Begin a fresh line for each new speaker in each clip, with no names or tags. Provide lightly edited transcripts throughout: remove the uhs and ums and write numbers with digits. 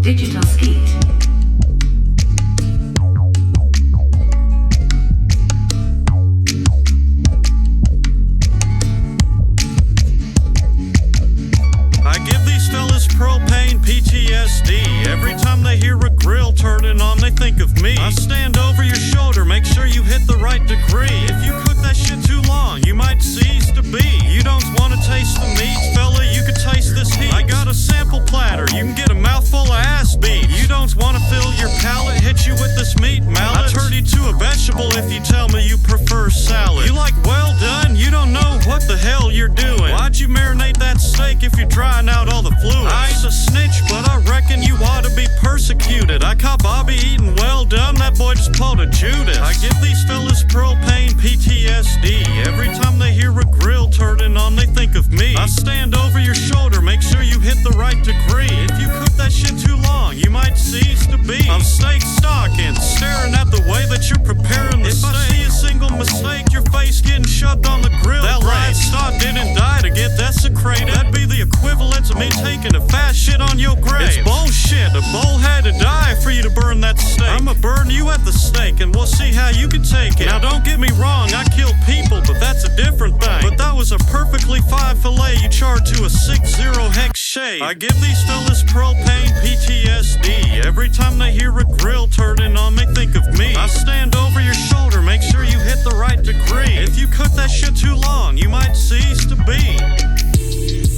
Digital Skeet.
I give these fellas propane PTSD. Every time they hear a grill turning on, they think of me. I stand over your shoulder, make sure you hit the right degree. If you cook that shit too long, you might cease to be. You don't want to taste the meat, fella, you can taste this heat. I got a sample platter, you can get a mouthful of ass beef. You don't want to fill your palate, hit you with this meat mallet. I turn you to a vegetable if you tell me you prefer salad. You like well done, you don't know what the hell you're doing. Why'd you marinate that steak if you're drying out all the fluid? I ain't a snitch, but I reckon you ought to be persecuted. I caught Bobby eating well done, that boy just pulled a Judas. I give these fellas propane PTSD. Every time they hear a grill turning on, they think of me. I stand over your shoulder, make sure you hit the right degree. If you cook that shit too long, you might cease to be. I'm steak stalking, staring at the way that you're preparing the steak. If I see a single mistake, your face getting shoved on the grill. That livestock didn't die to get desecrated. That'd be the equivalent to me taking a fat shit on your grave. It's bullshit, a bull had to die for you to burn that steak. I'ma burn you at the stake and we'll see how you can take it. Now don't get me wrong, I kill people, but that's a different thing. But that was a perfectly fine fillet you charred to a 6-0 hex shade. I give these fellas propane PTSD. Every time they hear a grill turning on, they think of me. I stand over your shoulder, make sure you hit the right degree. If you cook that shit too long, you might cease to be.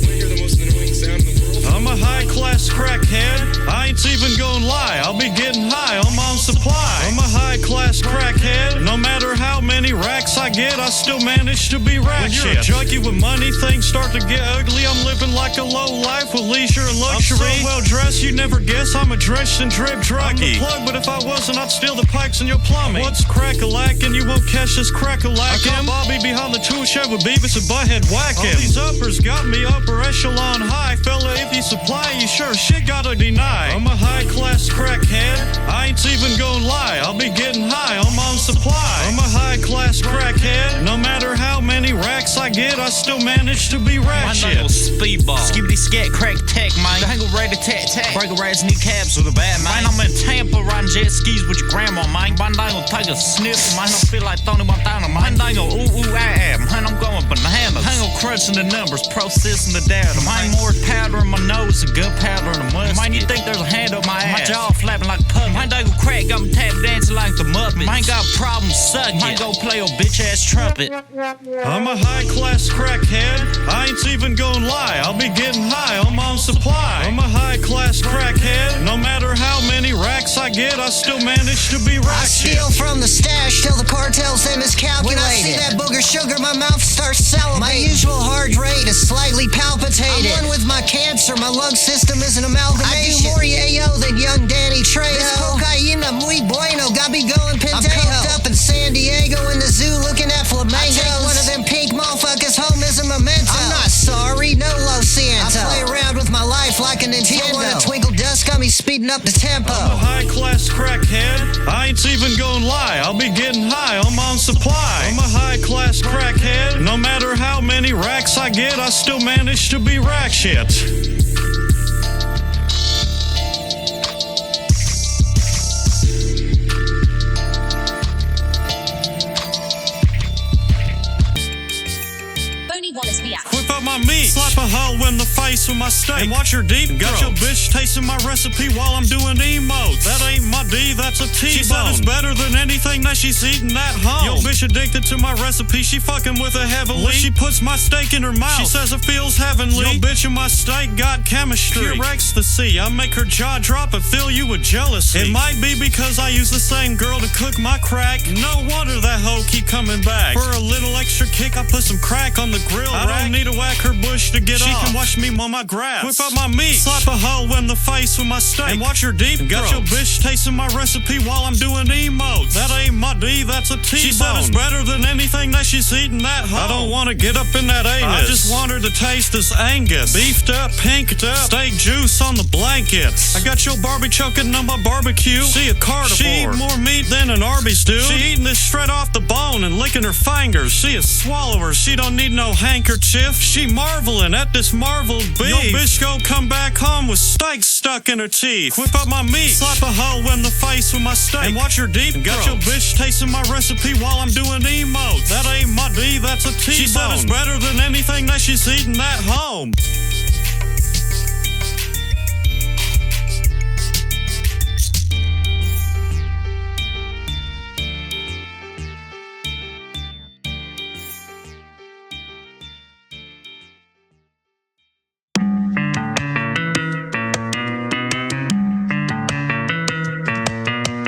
Hear the most annoying sound in the world?
I'm a high-class crackhead. I ain't even gonna lie, I'll be getting high, I'm on supply. I'm a high-class crackhead. No matter how many racks I get, I still manage to be rack shit. When you're a junkie with money, things start to get ugly. I'm living like a low life with leisure and luxury. I'm so well-dressed, you'd never guess I'm a drenched and drip druggie. I'm the plug, but if I wasn't, I'd steal the pipes in your plumbing. What's crack-a-lackin'? You won't catch this crack-a-lackin'. I got Bobby behind the tool shed with Beavis and Butthead whacking. All these uppers got me upper echelon high. Fella, if you supply, you sure shit gotta deny. I'm a high-class crackhead. I ain't even gonna lie, I'll be getting high, I'm on supply. I'm a high-class crackhead. No matter how many racks I get, I still manage to be rack shit.
My name was Speedball. Skibbity scat crack tech, man. Dangle ready to tat. Break a rat's new cabs with a bat, man. I'm in Tampa riding jet skis with your grandma, man. My dangle take a sniff, man. I feel like Tony Montana, man. Dangle man. I'm going bananas. Dangle crunching the numbers, processing the data. Man, more powder in my nose and good powder in the mustard. Man, you think there's a hand up my ass? My jaw flapping like a puppet. Man, dangle crack got me tap dancing like the Muppets. Man, got problems, suck it. Man, go play your bitch ass trumpet.
I'm a high-class crackhead. I ain't even gonna lie, I'll be getting high, I'm on supply. I'm a high-class crackhead. No matter how many racks I get, I still manage to be rack shit.
I steal from the stash till the cartel say miscalculated. When I see that booger sugar, my mouth starts salivating. My usual heart rate is slightly palpitated. I'm one with my cancer, my lung system is an amalgamation. I do more yayo than young Danny Trejo. This cocaina muy bueno, got me going pendejo. I'm coked up in San Diego in the zoo looking at flamingos. I take one of them pink motherfuckers home as a memento. I'm not sorry, no Lo Santo. I play around with my life like a Nintendo. When a twinkle dust got me speeding up the tempo.
I'm a high-class crackhead. I ain't even gonna lie, I'll be getting high, I'm on supply. I'm a high-class crackhead. No matter how many racks I get, I still manage to be rack shit. Whip up my meat, slap a hoe in the face with my steak, and watch her deep. Got your bitch tasting my recipe while I'm doing emotes. That ain't my D, that's a T-bone. She said it's better than anything that she's eating at home. Yo, bitch addicted to my recipe, she fucking with it heavily. When she puts my steak in her mouth, she says it feels heavenly. Yo, bitch, and my steak got chemistry, pure ecstasy. I make her jaw drop and fill you with jealousy. It might be because I use the same girl to cook my crack. No wonder that hoe keep coming back. For a little extra kick, I put some crack on the grill rack. I don't need to whack her bush to get off. She can watch me mow my grass. Whip up my meat, slap a hoe in the face with my steak, and watch her deep. Got your bitch tasting my recipe while I'm doing emotes. That ain't my D, that's a T-bone. She said it's better than anything that she's eating at home. I don't want to get up in that anus. I just want her to taste this Angus, beefed up, pinked up, steak juice on the blankets. I got your Barbie choking on my barbecue. She a carnivore. She eat more meat than an Arby's do. She eating this shred off the bone and licking her fingers. She a swallower. She don't need no handkerchief. She marveling at this marveled bitch. beef. Your bitch gon' come back home with steak stuck in her teeth. Whip up my meat, slap a hoe in the face with my steak, and watch her deep. Got your bitch tasting my recipe while I'm doing emotes. That ain't my D, that's a T-bone. She said it's better than anything that she's eating at home.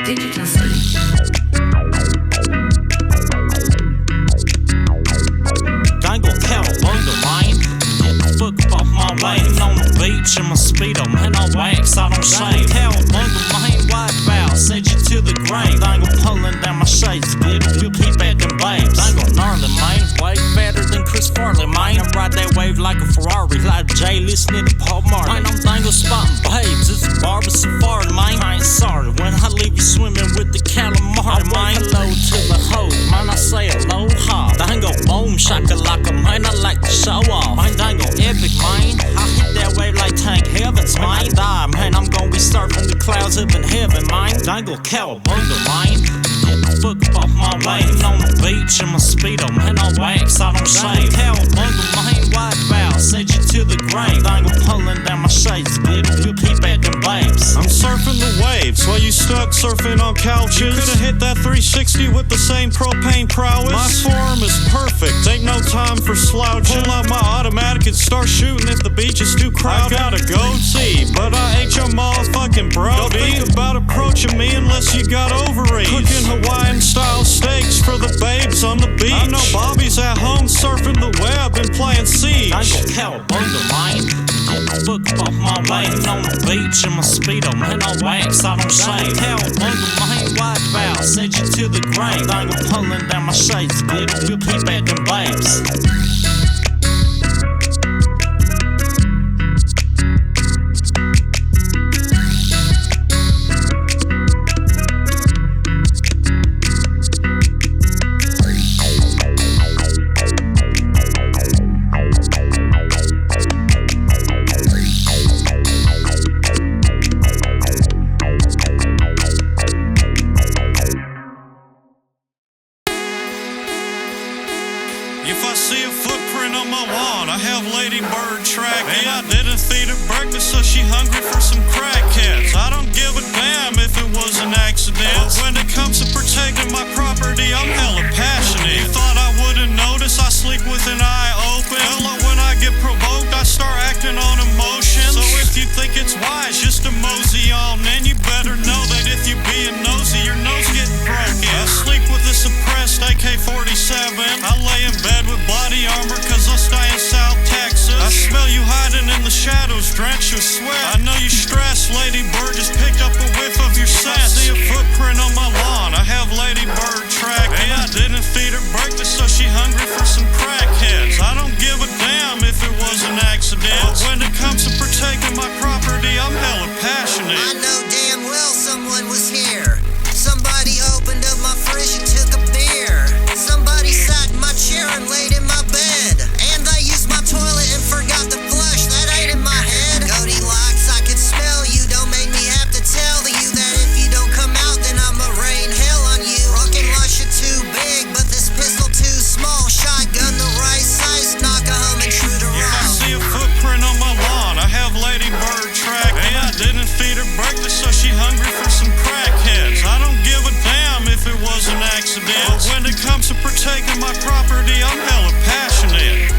Digital speech.
Dangle cowabunga, man. Fuck off my lane on the beach in my speedo, man. I wax, I don't shave. Cowabunga, man. White vow, send you to the grave. Dangle pulling down my shades, bitch. You keep at them babes. Dangle gnarly, man. Way better than Chris Farley, man. I ride that wave like a Ferrari, like Jay listening to Paul Marley. Man, I'm dangle spotting babes. It's a barber safari, man. I ain't sorry when I leave you swimming with the calamari, man. Hello to the hoe, man. I say aloha. Dangle boom shakalaka, man. I like to show off. Man, dangle epic, man. I hit that wave like Tank Heavens, man. Die, man. I'm gonna be surfing the clouds up in heaven, man. Dangle cowabunga, man. Fuck off my lane on the beach in my speedo, man. I wax, I don't shave. Cowabunga, man. White vow, send you to the grave. Dangle pulling down my shades, bitch. You keep at them babes.
I'm surfing the waves while you stuck surfing on couches. Could've hit that 360 with the same propane prowess. My form is perfect, ain't no time for slouching. Pull out my automatic and start shooting if the beach is too crowded. I got a goatee, but I ain't your motherfucking bro. Don't think about approaching me unless you got ovaries. Cooking Hawaiian style steaks for the babes on the beach. I know Bobby's at home surfing the web and playing Siege.
Dangle cowabunga, man. Fuck off my lane on the beach in my speedo, man. I wax, I don't shave. Cowabunga, man. White vow, send you to the grave. Dangle pulling down my shades, bitch. You keep at them babes.
If I see a footprint on my lawn, I have Lady Bird track. Hey, I didn't feed her breakfast, so she hungry for some crackheads. I don't give a damn if it was an accident, but when it comes to protecting my property, I'm hella passionate. You thought I wouldn't notice I sleep with an eye open? Hella, when I get provoked, I start acting on emotions. So if you think it's wise just to mosey on, then you better know that if you being nosy, your nose getting broken. I sleep with a suppressed AK-47. I lay in bed with body armor cause I stay in South Texas. I smell you hiding in the shadows, drenched with sweat. I know you stressed, Lady Bird just picked up a whiff of your scent. I see a footprint on my lawn, I have Lady Bird track. Hey, I didn't feed her breakfast, so she hungry for some crackheads. I don't give a damn if it was an accident, but when it comes to protecting my property, I'm hella passionate.
I know damn well someone was here. Somebody opened up my fridge and took a beer. Somebody sat in my chair and laid in my bed. And they used my toilet and forgot to flush. That ain't in my head. Goldilocks, I could smell you. Don't make me have to tell you that if you don't come out, then I'ma rain hell on you. Rockin' lush are too big, but this pistol too small. Shotgun the right size, knock a home intruder
If I
out.
see a footprint on my lawn, I have Lady Bird track. Hey, I didn't feed her breakfast, so she hungry for some crackheads. I don't give a damn if it was an accident, but when it comes to protecting my property, I'm hella passionate.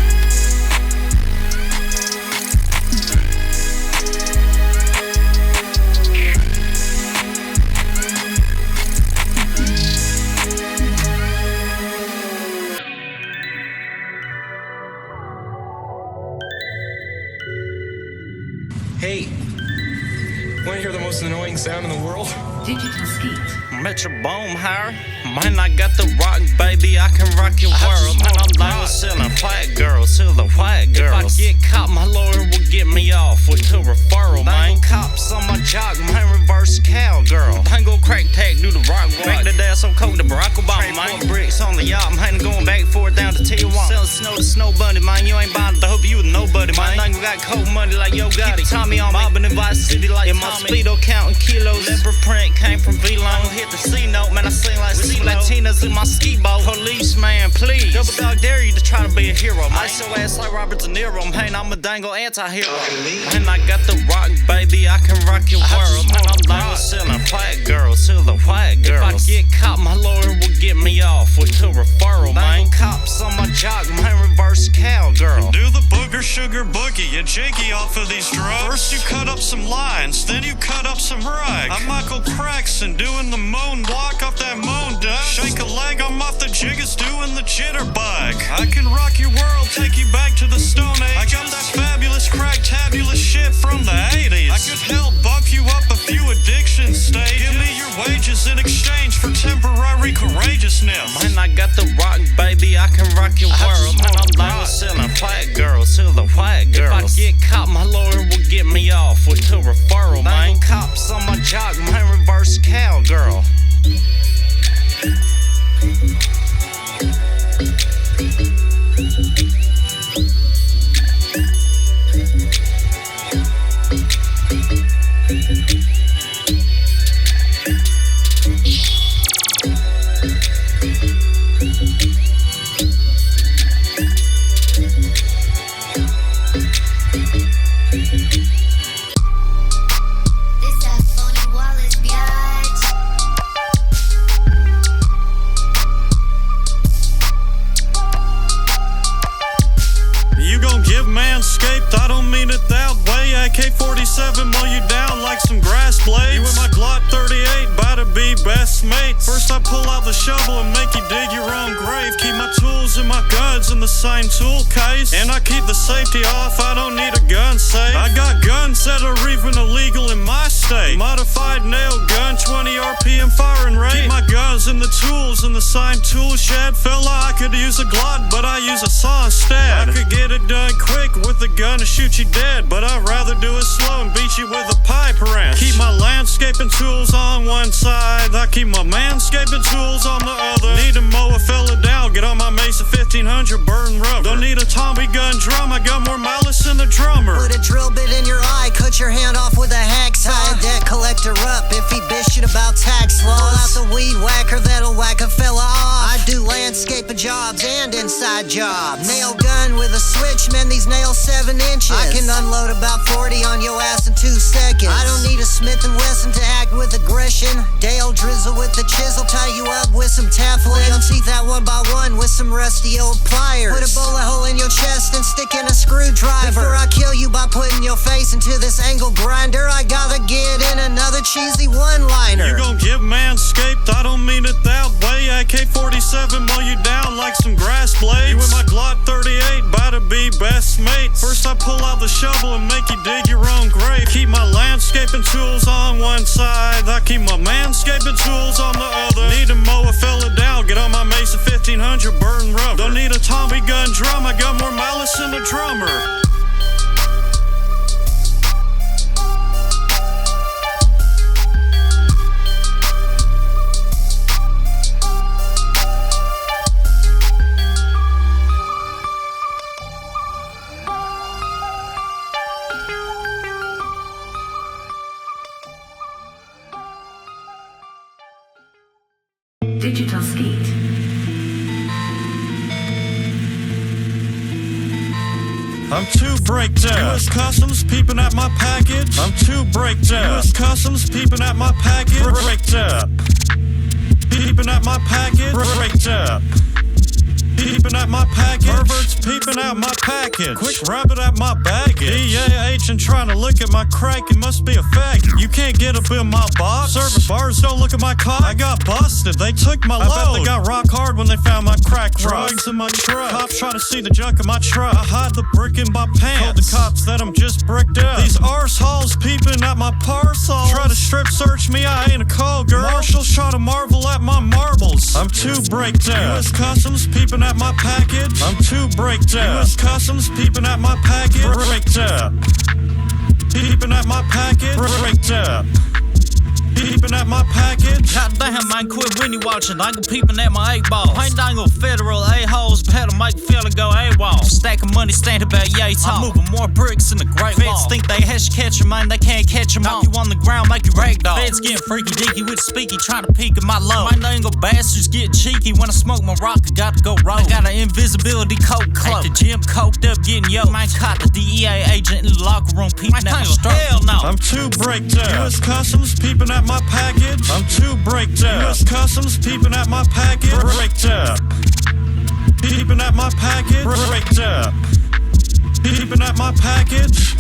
Hey, wanna hear the most annoying sound in the world?
Digital speech.
Metro Boom Hire. Man, I got the rock, baby. I can rock your world. Man, I'm down with selling white girls to the white girls. If I get caught, my lawyer will get me off with a referral, man. Cops on my jock, man. Reverse cowgirl. Tango crack tag, do the rock. Make the dad so cold to Barack Obama, man. Bricks on the yacht, man. Going back for it down to Tijuana. Selling snow to snow bunny, man. You ain't buying the hope you with no nobody, man. My nigga got cold money like Yo Gotti. Tommy on mobbing in Vice City like in my speedo counting kilos. Leopard print came from V-Long. Hit the C note, man. I sing like C Latinas in my ski boat. Police, man, please. Double dog dare you to try to be a hero, man. Ice your ass like Robert De Niro, man. I'm a dangle anti-hero. Man, I got the rock, baby. I can rock your world. Man, I'm dangle selling white girls to the white girls. If I get caught, my lawyer will get me off with a referral, man. Cops on my jock, man. Reverse cowgirl.
Do the booger sugar boogie and jiggy off of these drugs. First you cut up some lines, then you cut up some rug. I'm Michael Craxton doing the moan block off that moan duck. Shake a leg, I'm off the jiggas doing the jitterbug. I can rock your world, take you back to the Stone Age. I got that fabulous crack tabulous shit from the 80s. I could help buff you up a few addiction stages. Give me your wages in exchange for temporary courageousness.
Man, I got the rock, baby. I can rock your world. Man, I'm dangle selling white girls to the white girls. If I get caught, my lawyer will get me off with a referral, man. Cops on my jock, man. Reverse cowgirl.
Manscaped, I don't mean it that way. AK-47 mow you down like some grass blades. You and my Glock 38, bout to be best mates. First I pull out the shovel and make you dig your own grave. Keep my tools and my guns in the same tool case, and I keep the safety off, I don't need a gun safe. I got guns that are even illegal in my state. Modified nail gun, 20 RPM firing rate. Keep my guns and the tools in the same tool shed. Fella, I could use a Glock, but I use a saw instead. I could get it done quick with a gun to shoot you dead, but I'd rather do it slow and beat you with a pipe wrench. Keep my landscaping tools on one side, I keep my manscaping tools on the other. Need to mow a fella down, get on my Mesa 1500 burn rubber. Don't need a Tommy gun drum, I got more malice than the drummer.
Put a drill bit in your eye, cut your hand off with a hacksaw. Tie a debt collector up if he bitch shit about tax laws. Pull out the weed whacker that'll whack a fella off. I do landscaping jobs and inside jobs. Nail gun with a switch, man, these nails 7 inches. I can unload about 40 on your ass in 2 seconds. I don't need a Smith & Wesson to act with aggression. Dale drizzle with the chisel, tie you up with some Teflon. Your teeth out one by one with some rusty old pliers. Put a bullet hole in your chest and stick in a screwdriver. Before I kill you by putting your face into this angle grinder, I gotta get in another cheesy one-liner.
You gon' get manscaped, I don't mean it that way. AK-47 mow you down like some grass blades. You and my Glock 38, bout to be best mates. First I pull out the shovel and make you dig your own grave. Keep my landscaping tools on one side, I keep my manscaping tools on the other. Need to mow a fella down, get on my Mesa 1500 burn rubber. Don't need a Tommy gun drum, I got more malice than a drummer.
Digital Skeet.
I'm too breakdown. US Customs peeping at my package. I'm too breakdown. US Customs peeping at my package. Breakdown. Peeping at my package. Breakdown. Peeping at my package. Perverts peeping at my package. Quick rabbit at my baggage. DA agent trying to look at my crack. It must be a faggot. You can't get up in my box. Service bars don't look at my cock. I got busted. They took my load. I bet they got rock hard when they found my crack drugs in my truck. Cops try to see the junk in my truck. I hide the brick in my pants. Told the cops that I'm just bricked up. These arseholes peeping at my parcels. Try to strip search me. I ain't a call girl. Marshals try to marvel at my marbles. I'm too breakdown. US Customs peeping at my package. I'm too breakdown. US Customs peeping at my package. Breakdown. Peeping at my package. Breakdown. Peeping at my package.
bitch. Goddamn, I ain't quit when you watching. I go peeping at my 8 balls. Ain't dangle federal a-holes, but had to make fella go AWOL. Stack of money, stand about yay tall. I'm moving more bricks in the Great Wall. Feds think they has to catch 'em, man, they can't catch 'em. Knock you on the ground, make you ragdoll. Feds getting freaky deaky with speaky, trying to peek at my low. My dangle bastards get cheeky when I smoke my rock. I got to go roll. I got an invisibility coat cloak. At the gym, coked up, getting yoked. Man, caught the DEA agent in the locker room peeping at my stroke. Hell no.
I'm too breaked up. U.S. Customs peeping at my package. I'm too breaked up. U.S. Customs peeping at my package. Breaked up. Peeping at my package. Breaked up. Peeping at my package.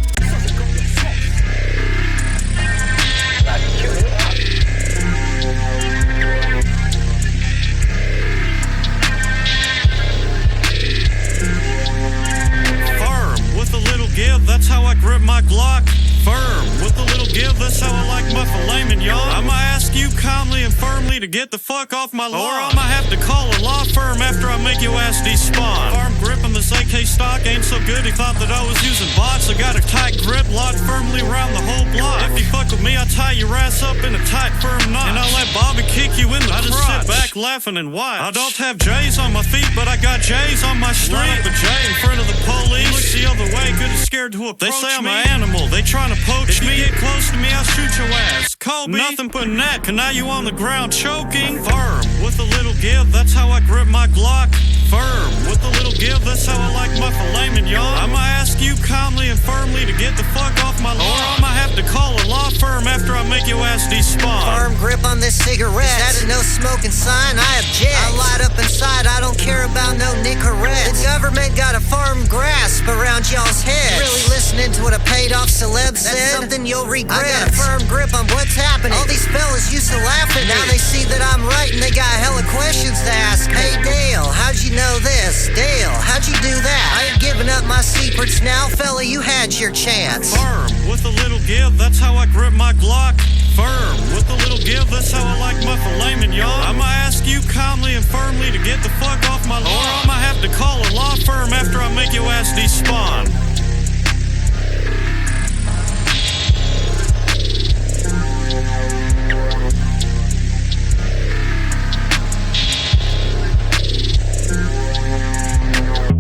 Firm with a little give, that's how I grip my Glock. Firm with a little give, that's how I like my filet mignon. I'ma ask you calmly and firmly to get the fuck off my lawn, or I'ma have to call a law firm after I make your ass despawn. Firm grip on this AK stock ain't so good, he thought that I was using bots. I got a tight grip, locked firmly around the whole block. If you fuck with me, I'll tie your ass up in a tight firm knot, and I'll let Bobby kick you in the crotch. I just sit back laughing and watch. I don't have J's on my feet, but I got J's on my street. Run up a J in front of the police, look the other way, good as scared to approach me. They say I'm an animal, they trying to poach me. If you get close to me, I'll shoot your ass. Kobe, nothing but neck, and now you on the ground choking. Firm with a little give, that's how I grip my Glock. Firm with a little give, that's how I like my filet mignon. I'ma ask you calmly and firmly to get the fuck off my lawn, or I'ma have to call a law firm after I make your ass despawn.
Firm grip on this cigarette. Is that a no smoking sign? I object. I light up inside, I don't care about no Nicorette. The government got a firm grasp around y'all's heads. Really listening to what a paid off celeb said? That's something you'll regret. I got a firm grip on what's happening. All these fellas used to laugh at me. Now they see that I'm right and they got hella questions to ask me. Hey Dale, how'd you know this? Dale, how'd you do that? I ain't giving up my secrets now, fella, you had your chance.
Firm with a little give, that's how I grip my Glock. Firm with a little give, that's how I like my filet mignon. I'ma ask you calmly and firmly to get the fuck off my lawn, or I'ma have to call a law firm after I make your ass despawn.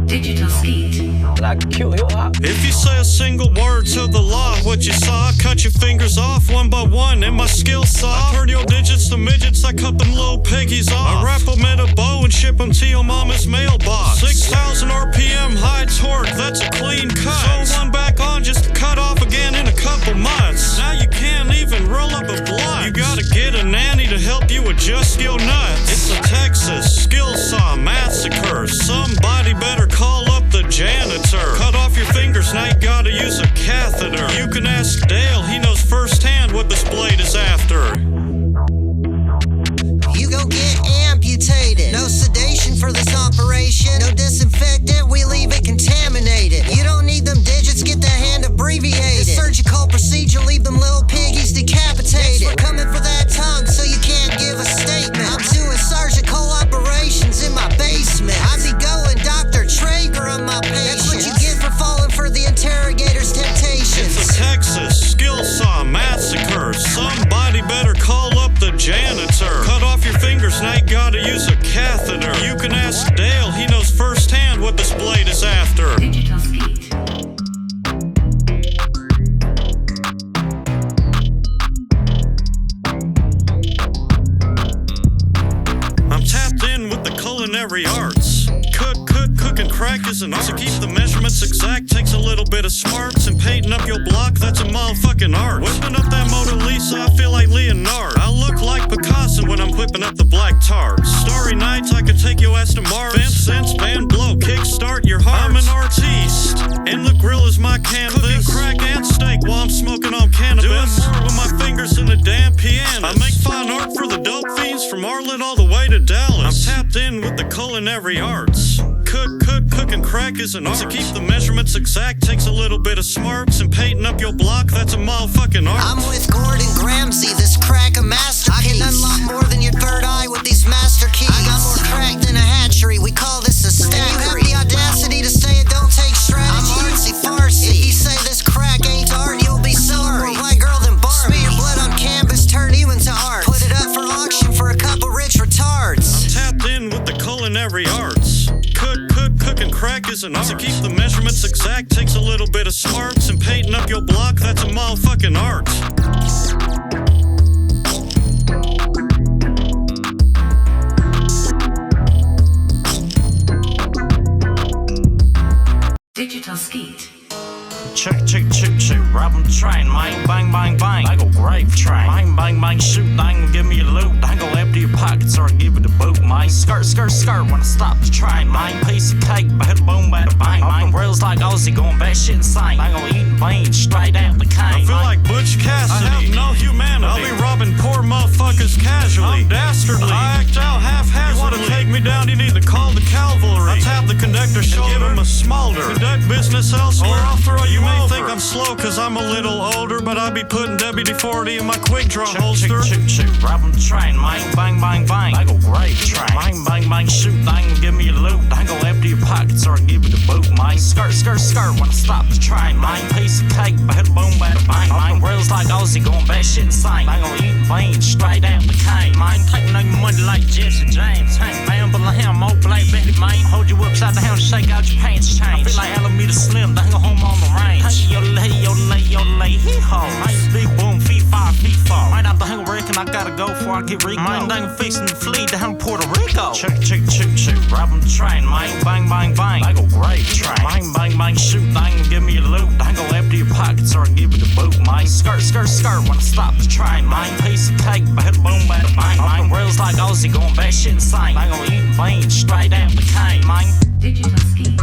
Digital skeet.
If you say a single word to the law, what you saw, I cut your fingers off one by one in my skill saw. I turn your digits to midgets, I cut them little piggies off. I wrap them in a bow and ship them to your mama's mailbox. 6,000 RPM high torque, that's a clean cut. Sew one back on just to cut off again in a couple months. Now you can't even roll up a blunt. You gotta get a nanny to help you adjust your nuts. It's a Texas skill saw massacre. Somebody better call up the janitor. Cut off your fingers, now you gotta use a catheter. You can ask Dale, he knows firsthand what this blade is after.
You go get amputated. No sedation for this operation. No disinfectant, we leave it contaminated. You don't need them digits, get that hand abbreviated. The surgical procedure, leave them little piggies decapitated. We're coming for that tongue, so you can't give a statement. I'm doing surgical operations in my basement. I be going Dr. Traeger on my patients. That's what you get for falling for the interrogator's temptations.
It's a Texas skill saw massacre. Somebody better call up the janitor. Cut off your fingers, now you gotta use a catheter. You can ask Dale, he knows firsthand what this blade is after.
Digital skeet.
I'm tapped in with the Culinary Arts. Cook and crack is an art. To keep the measurements exact takes a little bit of smarts, and painting up your block, that's a motherfucking art. Whipping up that Mona Lisa, I feel like Leonardo. I look like Picasso when I'm whipping up the black tarts. Starry nights, I could take your ass to Mars. Vent sense, band blow, kickstart your heart. I'm an artiste, and the grill is my canvas. Cooking crack and steak while I'm smoking on cannabis. Doing more with my fingers than a damn piano. I make fine art for the dope fiends from Arlen all the way to Dallas. I'm tapped in with the Culinary Arts. Cook and crack is an art. To keep the measurements exact takes a little bit of smarts, and painting up your block, that's a motherfucking art.
I'm with Gordon Ramsay, this crack a masterpiece. I can unlock more than your third eye with these master keys. I got more crack than a hatchery, we call this a stackery. You have the audacity to say it don't take strategy. I'm artsy farcy. If you say this crack ain't art, you'll be sorry. More white girl than Barbie. Smear your blood on canvas, turn you into art. Put it up for auction.
Culinary Arts. Cooking crack is an art. To keep the measurements exact takes a little bit of smarts, and painting up your block, that's a motherfucking art.
Digital skeet.
Check, robbing train, man. Bang, bang, bang. I go grave train. Bang, bang, bang, shoot, dang, give me a loot. I go empty your pockets or I give it a boot, man. Skirt, when I stop the train, man. Piece of cake, bada boom, bada bang, man. Rails like Ozzy going batshit insane. I go eating beans straight out the cane.
I feel like Butch Cassidy. I have no humanity. I'll be robbing poor motherfuckers casually. I'm dastardly. I act out half-hazardly. You wanna take me down, you need to call the cavalry. I tap the conductor's shoulder, give him a smolder. Conduct business elsewhere, I'll throw you may think I'm slow cause I'm a little older, but I be putting WD-40 in my quick draw holster.
Robbing train, man. Bang, bang, bang. I go grave train. Bang, bang, bang, shoot, dang, give me a loot. I go empty your pockets or I give it a boot, man. Skirt, when I stop the train, man. Piece of cake, bada boom, bada bang, man. Rails like Ozzy going batshit insane. I go eating beans straight out the cane, man. Taking on your money like Jesse James. Hey, man, but like him, old black Betty, man. Hold you upside down, shake out your pants change. I feel like Alameda Slim, dang, go home on the range. Hey, yodelay, hee-haw. Man, big boom, fee-fi, fee-fall. Right out the hang reckon I gotta go before I get Rico. Man, dang, fixing to flee down Puerto Rico. Check, robbing train, man. Bang, bang, bang. I go grave train. Bang, bang, bang, shoot, dang, give me a loot. I go empty your pockets or I give it a boot, man. Skirt, when I stop the train, man. Piece of cake, bada boom, bada bang, man. Rails like Ozzy going batshit insane. I go eating beans straight out the cane, man.
Digital skeet.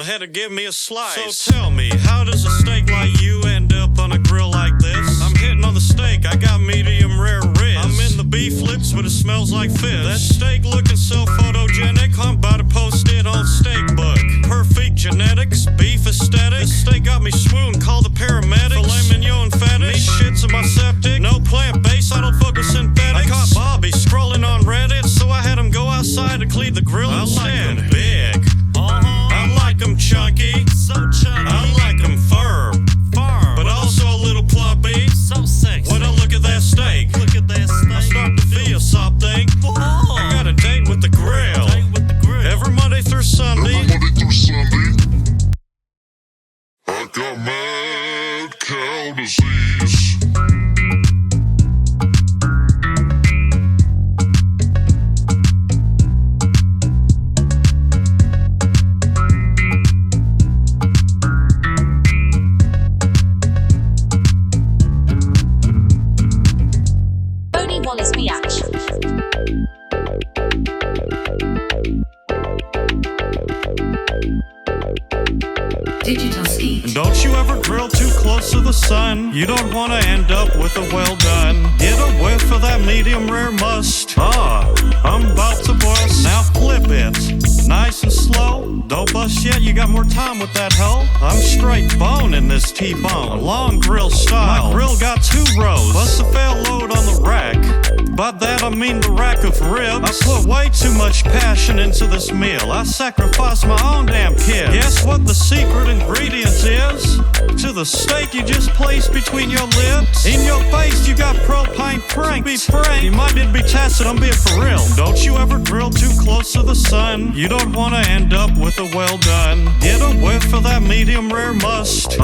Had to give me a slice. So tell me, how does a steak like you end up on a grill like this? I'm hitting on the steak, I got medium rare ribs. I'm in the beef lips, but it smells like fish. That steak looking so photogenic, I'm about to post it on Steakbook. Perfect genetics, beef aesthetic. This steak got me swoon, call the paramedics. Filet mignon fetish, shits in my septic. No plant-based, I don't fuck with synthetics. I caught Bobby scrolling on Reddit, so I had him go outside to clean the grill instead. I like 'em big. I like 'em chunky, so chunky. I like 'em firm, but also a little plumpy, so sexy. When I look at that steak, I start to feel something. I got a date with the grill, every Monday through Sunday.
I got mad cow disease.
Digital skeet.
Don't you ever grill too close to the sun. You don't want to end up with a well done. Get a whiff of that medium rare must. I'm about to bust. Now flip it, nice and slow. Don't bust yet, you got more time with that hoe. I'm straight boning this T-bone, long grill style. My grill got 2 rows, plus a fail load on the rack. By that I mean the rack of ribs. I put way too much passion into this meal. I sacrificed my own damn kid. Guess what the secret ingredient is? To the steak you just placed between your lips. In your face you got propane prank. Be frank, you might need to be tested, I'm being for real. Don't you ever grill too close to the sun. You don't want to end up with a well done. Get a whiff of that medium rare must.